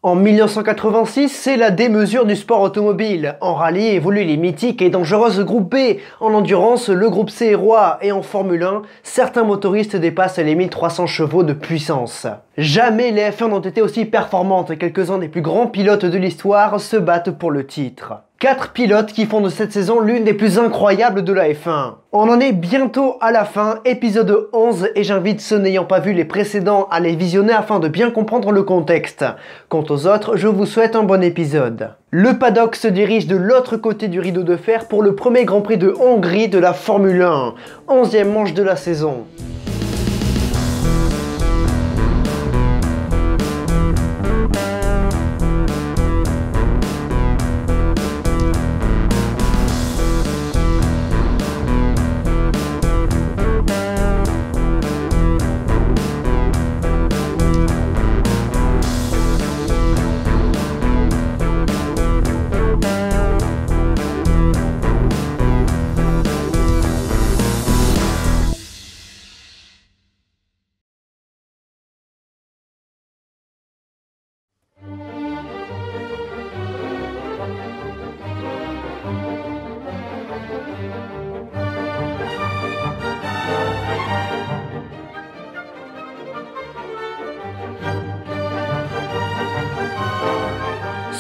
En 1986, c'est la démesure du sport automobile. En rallye évoluent les mythiques et dangereuses groupes B. En endurance, le groupe C est roi. Et en Formule 1, certains motoristes dépassent les 1300 chevaux de puissance. Jamais les F1 n'ont été aussi performantes. Quelques-uns des plus grands pilotes de l'histoire se battent pour le titre. 4 pilotes qui font de cette saison l'une des plus incroyables de la F1. On en est bientôt à la fin, épisode 11, et j'invite ceux n'ayant pas vu les précédents à les visionner afin de bien comprendre le contexte. Quant aux autres, je vous souhaite un bon épisode. Le paddock se dirige de l'autre côté du rideau de fer pour le premier Grand Prix de Hongrie de la Formule 1, 11e manche de la saison.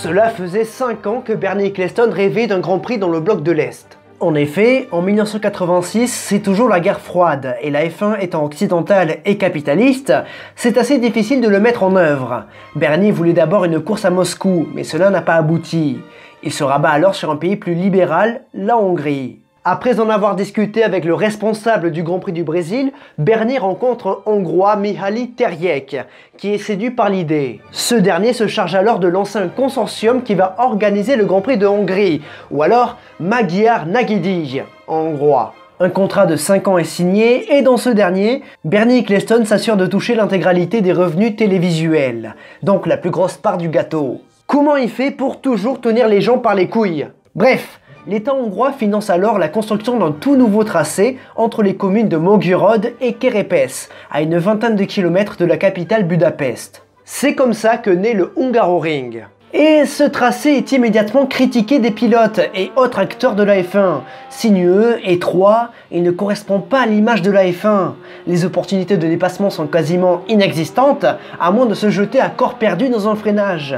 Cela faisait 5 ans que Bernie Ecclestone rêvait d'un Grand Prix dans le bloc de l'Est. En effet, en 1986, c'est toujours la guerre froide, et la F1 étant occidentale et capitaliste, c'est assez difficile de le mettre en œuvre. Bernie voulait d'abord une course à Moscou, mais cela n'a pas abouti. Il se rabat alors sur un pays plus libéral, la Hongrie. Après en avoir discuté avec le responsable du Grand Prix du Brésil, Bernie rencontre un Hongrois, Mihály Terjék, qui est séduit par l'idée. Ce dernier se charge alors de lancer un consortium qui va organiser le Grand Prix de Hongrie, ou alors Magyar Nagydíj en hongrois. Un contrat de 5 ans est signé, et dans ce dernier, Bernie Ecclestone s'assure de toucher l'intégralité des revenus télévisuels, donc la plus grosse part du gâteau. Comment il fait pour toujours tenir les gens par les couilles? Bref, l'État hongrois finance alors la construction d'un tout nouveau tracé entre les communes de Mogurod et Kerepes, à une vingtaine de kilomètres de la capitale Budapest. C'est comme ça que naît le Hungaroring. Et ce tracé est immédiatement critiqué des pilotes et autres acteurs de la F1. Sinueux, étroit, il ne correspond pas à l'image de la F1. Les opportunités de dépassement sont quasiment inexistantes, à moins de se jeter à corps perdu dans un freinage.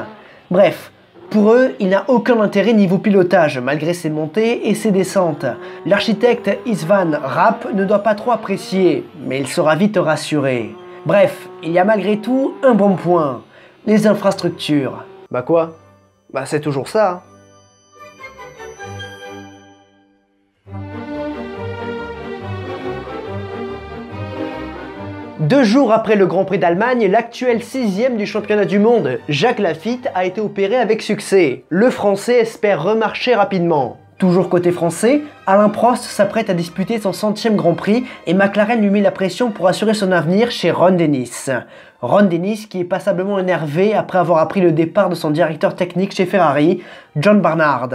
Bref, pour eux, il n'a aucun intérêt niveau pilotage, malgré ses montées et ses descentes. L'architecte István Rapp ne doit pas trop apprécier, mais il sera vite rassuré. Bref, il y a malgré tout un bon point, les infrastructures. Bah quoi? Bah c'est toujours ça. Deux jours après le Grand Prix d'Allemagne, l'actuel 6e du championnat du monde, Jacques Laffite, a été opéré avec succès. Le Français espère remarcher rapidement. Toujours côté français, Alain Prost s'apprête à disputer son 100e Grand Prix et McLaren lui met la pression pour assurer son avenir chez Ron Dennis. Ron Dennis qui est passablement énervé après avoir appris le départ de son directeur technique chez Ferrari, John Barnard.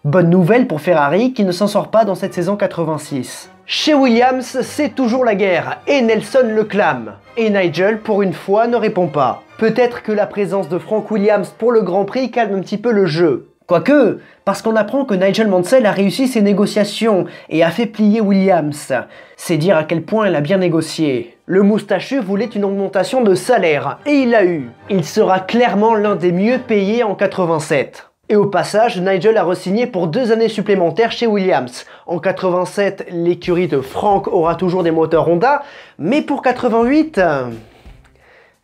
Bonne nouvelle pour Ferrari qui ne s'en sort pas dans cette saison 86. Chez Williams, c'est toujours la guerre, et Nelson le clame. Et Nigel, pour une fois, ne répond pas. Peut-être que la présence de Frank Williams pour le Grand Prix calme un petit peu le jeu. Quoique, parce qu'on apprend que Nigel Mansell a réussi ses négociations et a fait plier Williams. C'est dire à quel point elle a bien négocié. Le moustachu voulait une augmentation de salaire, et il l'a eu. Il sera clairement l'un des mieux payés en 87. Et au passage, Nigel a re-signé pour 2 années supplémentaires chez Williams. En 87, l'écurie de Frank aura toujours des moteurs Honda, mais pour 88,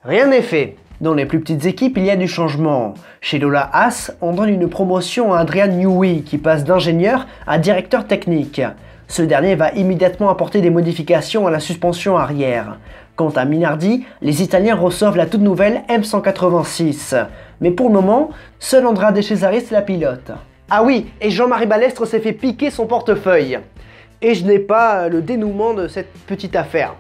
rien n'est fait. Dans les plus petites équipes, il y a du changement. Chez Lola Haas, on donne une promotion à Adrian Newey, qui passe d'ingénieur à directeur technique. Ce dernier va immédiatement apporter des modifications à la suspension arrière. Quant à Minardi, les Italiens reçoivent la toute nouvelle M186. Mais pour le moment, seul Andrea De Cesaris la pilote. Ah oui, et Jean-Marie Balestre s'est fait piquer son portefeuille. Et je n'ai pas le dénouement de cette petite affaire.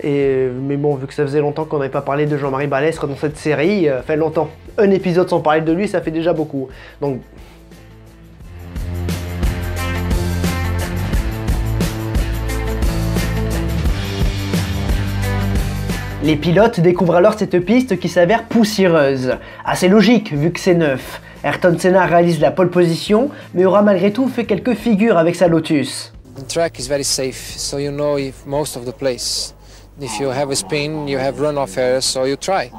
Mais bon, vu que ça faisait longtemps qu'on n'avait pas parlé de Jean-Marie Balestre dans cette série, fait longtemps. Un épisode sans parler de lui, ça fait déjà beaucoup. Donc Les pilotes découvrent alors cette piste qui s'avère poussiéreuse. Assez logique vu que c'est neuf. Ayrton Senna réalise la pole position, mais aura malgré tout fait quelques figures avec sa Lotus. The track is very safe, so you know if most of the place. If you have a spin, you have runoff areas, so you try.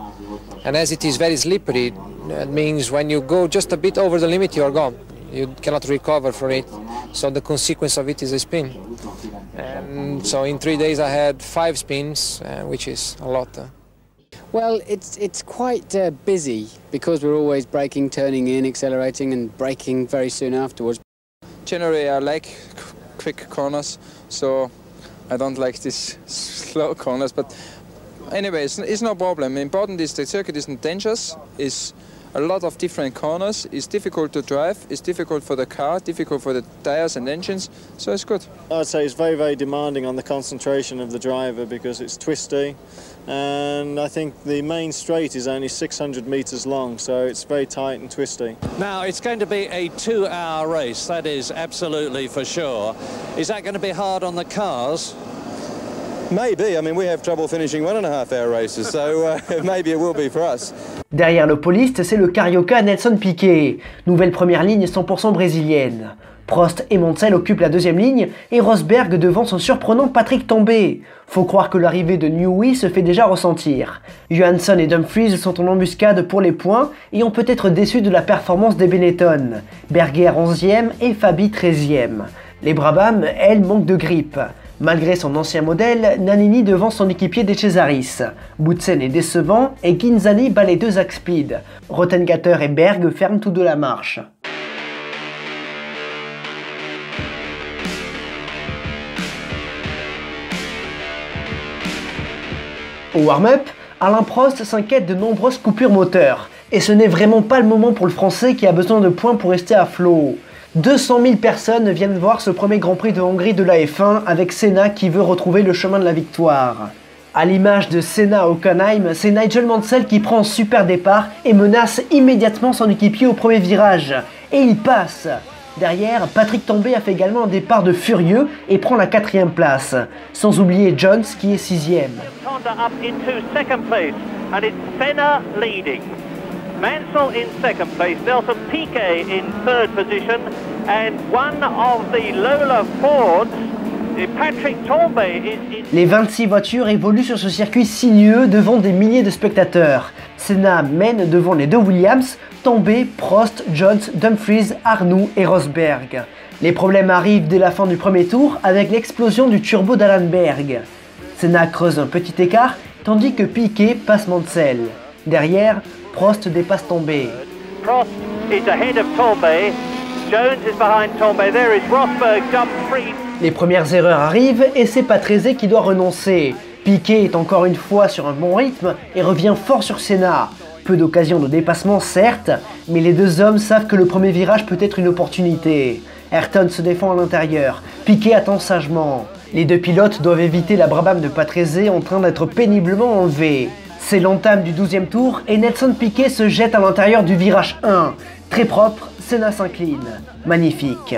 And as it is very slippery, that means when you go just a bit over the limit, you are gone. You cannot recover from it, so the consequence of it is a spin. And so in 3 days I had 5 spins, which is a lot. Well, it's quite busy because we're always braking, turning in, accelerating and braking very soon afterwards. Generally I like quick corners, so I don't like these slow corners, but anyway, it's no problem. Important is the circuit isn't dangerous, it's a lot of different corners, it's difficult to drive, it's difficult for the car, difficult for the tires and engines, so it's good. I'd say it's very, very demanding on the concentration of the driver because it's twisty, and I think the main straight is only 600 metres long, so it's very tight and twisty. Now, it's going to be a 2-hour race, that is absolutely for sure. Is that going to be hard on the cars? Maybe. I mean, we have trouble finishing 1.5-hour races, so maybe it will be for us. Derrière le poliste, c'est le carioca Nelson Piquet. Nouvelle première ligne 100% brésilienne. Prost et Mansell occupent la deuxième ligne et Rosberg devant son surprenant Patrick Tambay. Faut croire que l'arrivée de Newey se fait déjà ressentir. Johansson et Dumfries sont en embuscade pour les points et ont peut-être déçu de la performance des Benetton. Berger 11e et Fabi 13e. Les Brabham, elles, manquent de grippe. Malgré son ancien modèle, Nannini devance son équipier des Cesaris. Boutsen est décevant et Ghinzani bat les deux axes speed. Rottengatter et Berg ferment tous deux la marche. Au warm-up, Alain Prost s'inquiète de nombreuses coupures moteurs. Et ce n'est vraiment pas le moment pour le Français qui a besoin de points pour rester à flot. 200 000 personnes viennent voir ce premier Grand Prix de Hongrie de la F1 avec Senna qui veut retrouver le chemin de la victoire. À l'image de Senna à Hockenheim, c'est Nigel Mansell qui prend un super départ et menace immédiatement son équipier au premier virage. Et il passe. Derrière, Patrick Tambay a fait également un départ de furieux et prend la 4e place. Sans oublier Jones qui est 6e. Mansell in second place, Nelson Piquet in third position, and one of the Lola Fords, Patrick Tambay, is in... Les 26 voitures évoluent sur ce circuit sinueux devant des milliers de spectateurs. Senna mène devant les deux Williams, Tambay, Prost, Jones, Dumfries, Arnoux et Rosberg. Les problèmes arrivent dès la fin du premier tour avec l'explosion du turbo d'Alan Berg. Senna creuse un petit écart tandis que Piquet passe Mansell. Derrière, Prost dépasse Tambay. Prost is ahead of Tambay. Jones is behind Tambay. There is Rosberg, Dumfries. Les premières erreurs arrivent et c'est Patrese qui doit renoncer. Piquet est encore une fois sur un bon rythme et revient fort sur Senna. Peu d'occasions de dépassement certes, mais les deux hommes savent que le premier virage peut être une opportunité. Ayrton se défend à l'intérieur, Piquet attend sagement. Les deux pilotes doivent éviter la Brabham de Patrese en train d'être péniblement enlevée. C'est l'entame du 12e tour et Nelson Piquet se jette à l'intérieur du virage 1. Très propre, Senna s'incline. Magnifique.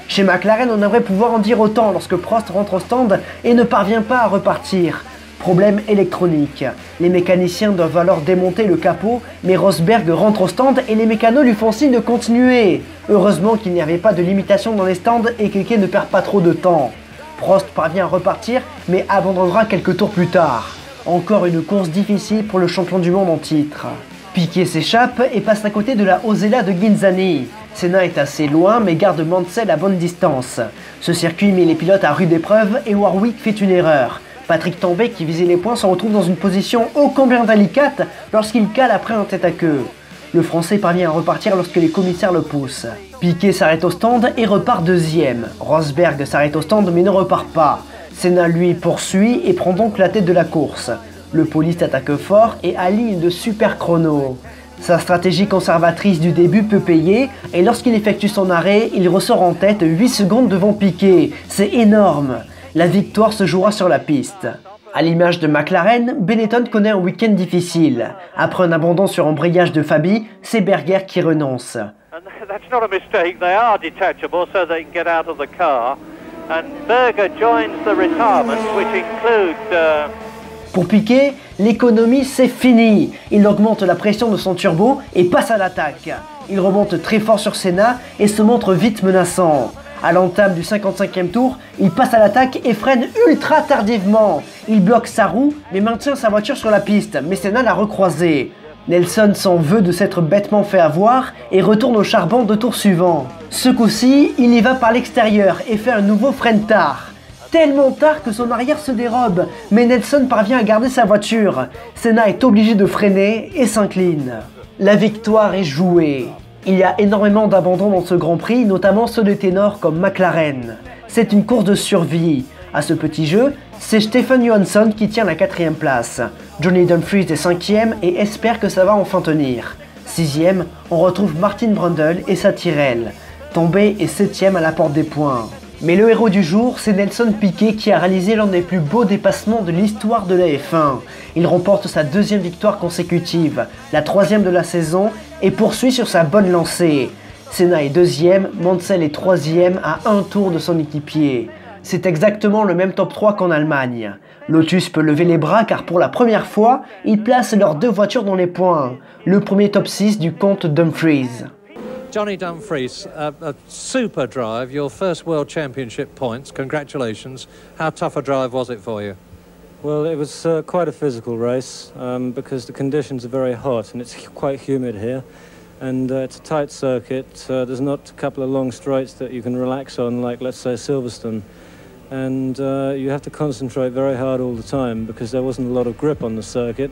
Chez McLaren, on aimerait pouvoir en dire autant lorsque Prost rentre au stand et ne parvient pas à repartir. Problème électronique. Les mécaniciens doivent alors démonter le capot, mais Rosberg rentre au stand et les mécanos lui font signe de continuer. Heureusement qu'il n'y avait pas de limitation dans les stands et que Piquet ne perd pas trop de temps. Prost parvient à repartir, mais abandonnera quelques tours plus tard. Encore une course difficile pour le champion du monde en titre. Piquet s'échappe et passe à côté de la Osella de Ghinzani. Senna est assez loin mais garde Mansell à bonne distance. Ce circuit met les pilotes à rude épreuve et Warwick fait une erreur. Patrick Tambay qui visait les points se retrouve dans une position ô combien délicate lorsqu'il cale après un tête à queue. Le Français parvient à repartir lorsque les commissaires le poussent. Piquet s'arrête au stand et repart deuxième. Rosberg s'arrête au stand mais ne repart pas. Senna lui poursuit et prend donc la tête de la course. Le poliste attaque fort et aligne de super chronos. Sa stratégie conservatrice du début peut payer et lorsqu'il effectue son arrêt, il ressort en tête 8 secondes devant Piquet. C'est énorme. La victoire se jouera sur la piste. À l'image de McLaren, Benetton connaît un week-end difficile. Après un abandon sur embrayage de Fabi, c'est Berger qui renonce. And Berger joins the retirement, which include Pour Piquet, l'économie c'est fini. Il augmente la pression de son turbo et passe à l'attaque. Il remonte très fort sur Senna et se montre vite menaçant. À l'entame du 55e tour, il passe à l'attaque et freine ultra tardivement. Il bloque sa roue mais maintient sa voiture sur la piste, mais Senna l'a recroisé. Nelson s'en veut de s'être bêtement fait avoir et retourne au charbon de tour suivant. Ce coup-ci, il y va par l'extérieur et fait un nouveau frein tard. Tellement tard que son arrière se dérobe, mais Nelson parvient à garder sa voiture. Senna est obligé de freiner et s'incline. La victoire est jouée. Il y a énormément d'abandons dans ce Grand Prix, notamment ceux de ténors comme McLaren. C'est une course de survie. À ce petit jeu, c'est Stefan Johansson qui tient la 4e place. Johnny Dumfries est 5e et espère que ça va enfin tenir. 6e, on retrouve Martin Brundle et sa Tyrrell. Tombé est 7e à la porte des points. Mais le héros du jour, c'est Nelson Piquet qui a réalisé l'un des plus beaux dépassements de l'histoire de la F1. Il remporte sa 2e victoire consécutive, la 3e de la saison, et poursuit sur sa bonne lancée. Senna est 2e, Mansell est 3e à un tour de son équipier. C'est exactement le même top 3 qu'en Allemagne. Lotus peut lever les bras car pour la première fois, ils placent leurs 2 voitures dans les points. Le premier top 6 du comte Dumfries. Johnny Dumfries, a super drive, your first World Championship points, congratulations. How tough a drive was it for you? Well, it was quite a physical race because the conditions are very hot and it's quite humid here. And it's a tight circuit, there's not a couple of long straights that you can relax on like, let's say, Silverstone. And you have to concentrate very hard all the time because there wasn't a lot of grip on the circuit.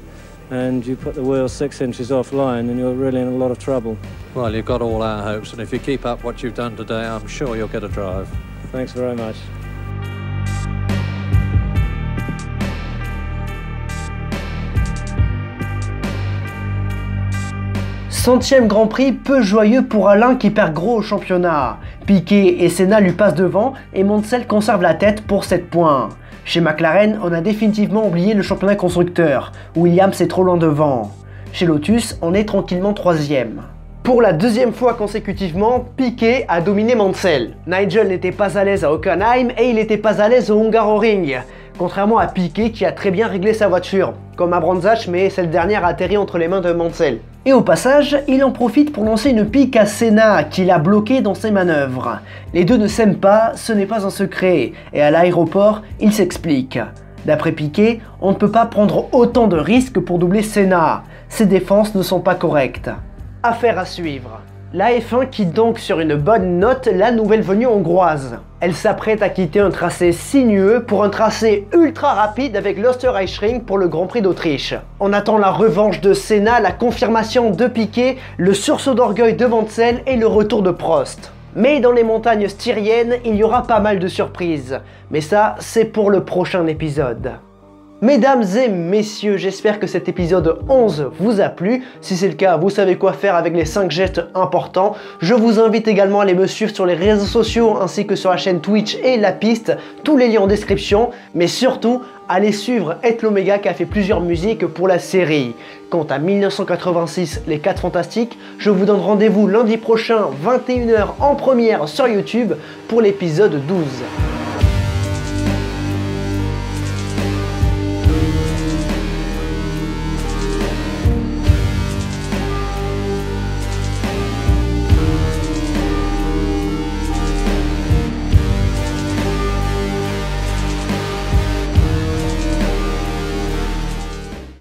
And you put the wheel 6 inches offline and you're really in a lot of trouble. Well, you've got all our hopes, and if you keep up what you've done today, I'm sure you'll get a drive. Thanks very much. Centième Grand Prix peu joyeux pour Alain qui perd gros au championnat. Piquet et Senna lui passent devant et Mansell conserve la tête pour 7 points. Chez McLaren, on a définitivement oublié le championnat constructeur. Williams est trop loin devant. Chez Lotus, on est tranquillement 3e. Pour la 2e fois consécutivement, Piquet a dominé Mansell. Nigel n'était pas à l'aise à Hockenheim et il n'était pas à l'aise au Hungaroring. Contrairement à Piquet qui a très bien réglé sa voiture, comme à Brandzach, mais cette dernière a atterri entre les mains de Mansell. Et au passage, il en profite pour lancer une pique à Senna, qui l'a bloqué dans ses manœuvres. Les deux ne s'aiment pas, ce n'est pas un secret, et à l'aéroport, ils s'expliquent. D'après Piquet, on ne peut pas prendre autant de risques pour doubler Senna. Ses défenses ne sont pas correctes. Affaire à suivre. La F1 quitte donc sur une bonne note la nouvelle venue hongroise. Elle s'apprête à quitter un tracé sinueux pour un tracé ultra rapide avec l'Österreichring pour le Grand Prix d'Autriche. On attend la revanche de Senna, la confirmation de Piquet, le sursaut d'orgueil de Mansell et le retour de Prost. Mais dans les montagnes styriennes, il y aura pas mal de surprises. Mais ça, c'est pour le prochain épisode. Mesdames et messieurs, j'espère que cet épisode 11 vous a plu. Si c'est le cas, vous savez quoi faire avec les 5 gestes importants. Je vous invite également à aller me suivre sur les réseaux sociaux ainsi que sur la chaîne Twitch et La Piste. Tous les liens en description. Mais surtout, allez suivre Ed l'Oméga qui a fait plusieurs musiques pour la série. Quant à 1986, les 4 Fantastiques, je vous donne rendez-vous lundi prochain, 21 h en première sur YouTube pour l'épisode 12.